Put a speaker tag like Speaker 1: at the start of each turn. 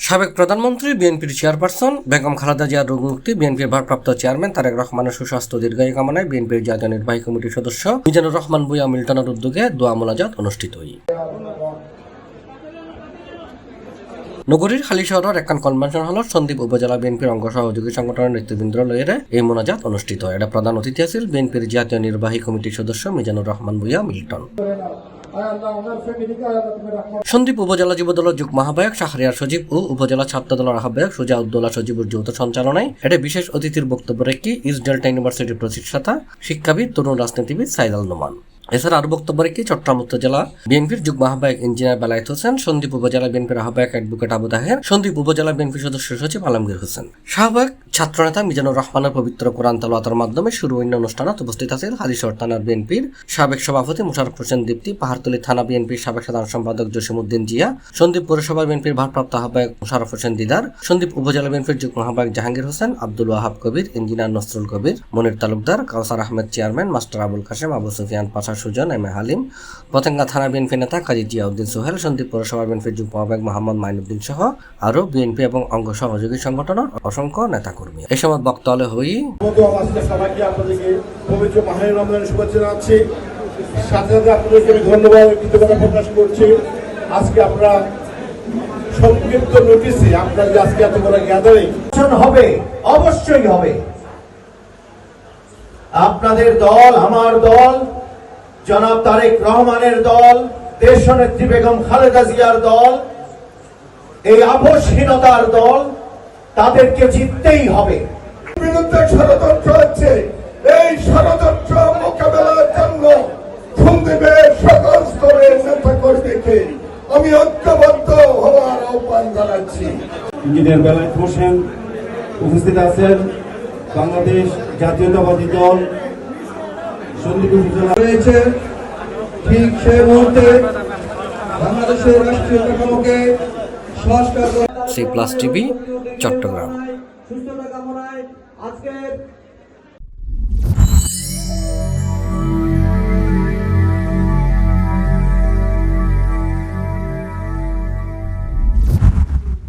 Speaker 1: সাবেক প্রধানমন্ত্রী বিএনপির চেয়ারপারসন বেগম খালেদা জিয়ার রোগমুক্তি, বিএনপির ভারপ্রাপ্ত চেয়ারম্যান তারেক রহমানের সুস্বাস্থ্য দীর্ঘায়ু কামনায় বিএনপির জাতীয় নির্বাহী কমিটির সদস্য মিজানুর রহমান ভূঁইয়া মিল্টনের উদ্যোগে দোয়া মোনাজাত অনুষ্ঠিত হয়। নগরীর হালিশহরের একখান কনভেনশন হল সন্দ্বীপ উপজেলা বিএনপির অঙ্গ সহযোগী সংগঠনের নেতৃবৃন্দ লইয়ে এই মোনাজাত অনুষ্ঠিত হয়। এটা প্রধান অতিথি ছিল বিএনপির জাতীয় নির্বাহী কমিটির সদস্য মিজানুর রহমান ভূঁইয়া মিল্টন। সন্দ্বীপ উপজেলা যুবদলের যুগ্ম আহ্বায়ক শাহরিয়ার সজীব ও উপজেলা ছাত্র দলের আহ্বায়ক সুজাউদ্দৌলা সজীবুর যৌথ সঞ্চালনায় এটা বিশেষ অতিথির বক্তব্য রেখে ইস্ট ডেল্টা ইউনিভার্সিটির প্রতিষ্ঠাতা শিক্ষাবিদ তরুণ রাজনীতিবিদ সাইদাল নোমান। এছাড়া আরো বক্তব্য রেখে চট্টগ্রাম উপজেলা বিএনপির যুগ্ম আহ্বায়ক ইঞ্জিনিয়ার বেলায়েত হোসেন, সন্দ্বীপ উপজেলা বিএনপির আহ্বায়ক অ্যাডভোকেট আবু তাহের, সন্দ্বীপ উপজেলা বিএনপি সদস্য সচিব আলমগীর হোসেন। শাহবাগ ছাত্রনেতা মিজানুর রহমানের পবিত্র কোরআন তেলাওয়াতের মাধ্যমে শুরু অন্য অনুষ্ঠানত উপস্থিত আছেন হালিশহর থানার বিএনপির সাবেক সভাপতি মোশাররফ হোসেন দীপ্তি, পাহাড়তলী থানা বিএনপির সাবেক সাধারণ সম্পাদক জসিমউদ্দিন জিয়া, সন্দ্বীপ পৌরসভা বিএনপির ভারপ্রাপ্ত আহ্বায়ক মোশাররফ হোসেন দিদার, সন্দ্বীপ উপজেলা বিএনপির যুগ্ম আহ্বায়ক জাহাঙ্গীর হোসেন, আব্দুল ওয়াহাব কবির, engineer Nasrul Kabir, Monir Talukdar, Kawsar Ahmed chairman, master Abul Kashem, Abu Sufian Pasha Sujan, M A Halim, Patenga থানা বিএনপি নেতা কাজী জিয়াউদ্দিন সোহেল, সন্দ্বীপ পৌরসভা বিএনপির যুগ্ম আহ্বায়ক মোহাম্মদ মাইনুদ্দিন সহ আরো বিএনপি এবং অঙ্গ সহযোগী সংগঠনের অসংখ্য নেতাকর্মী এই সময় বক্তব্য হই।
Speaker 2: সবাইকে আপনাদেরকে পবিত্র মাহে রমজানের শুভেচ্ছা জানাচ্ছি। সাথে সাথে আপনাদেরকে আমি ধন্যবাদ কৃতজ্ঞতা প্রকাশ করছি। আজকে আমরা সংক্ষিপ্ত নোটিশে আপনার যে আজকে এত বড় গ্যাদারিং
Speaker 3: হবে, অবশ্যই হবে। আপনাদের দল, আমার দল, জনাব তারেক রহমানের দল, দেশনেত্রী বেগম খালেদা জিয়ার দল, এই আপোষহীনতার দল, তাদেরকে জিততেই হবে।
Speaker 2: বিরুদ্ধে ষড়যন্ত্র হচ্ছে, এই ষড়যন্ত্র মোকাবেলার জন্য সন্দ্বীপের সকল স্তরের নেতা কর্মীকে আমি ঐক্যবদ্ধ হওয়ার আহ্বান জানাচ্ছি।
Speaker 4: ইঞ্জিনিয়ার বেলায়েত হোসেন উপস্থিত আছেন, বাংলাদেশ জাতীয়তাবাদী দল সন্দ্বীপ উপজেলা রয়েছে। ঠিক সেই মুহূর্তে বাংলাদেশের রাষ্ট্রীয় কাঠামোকে সংস্কার
Speaker 1: সি প্লাস টিভি, চট্টগ্রাম।
Speaker 3: সুস্থতা কামনায় আজকে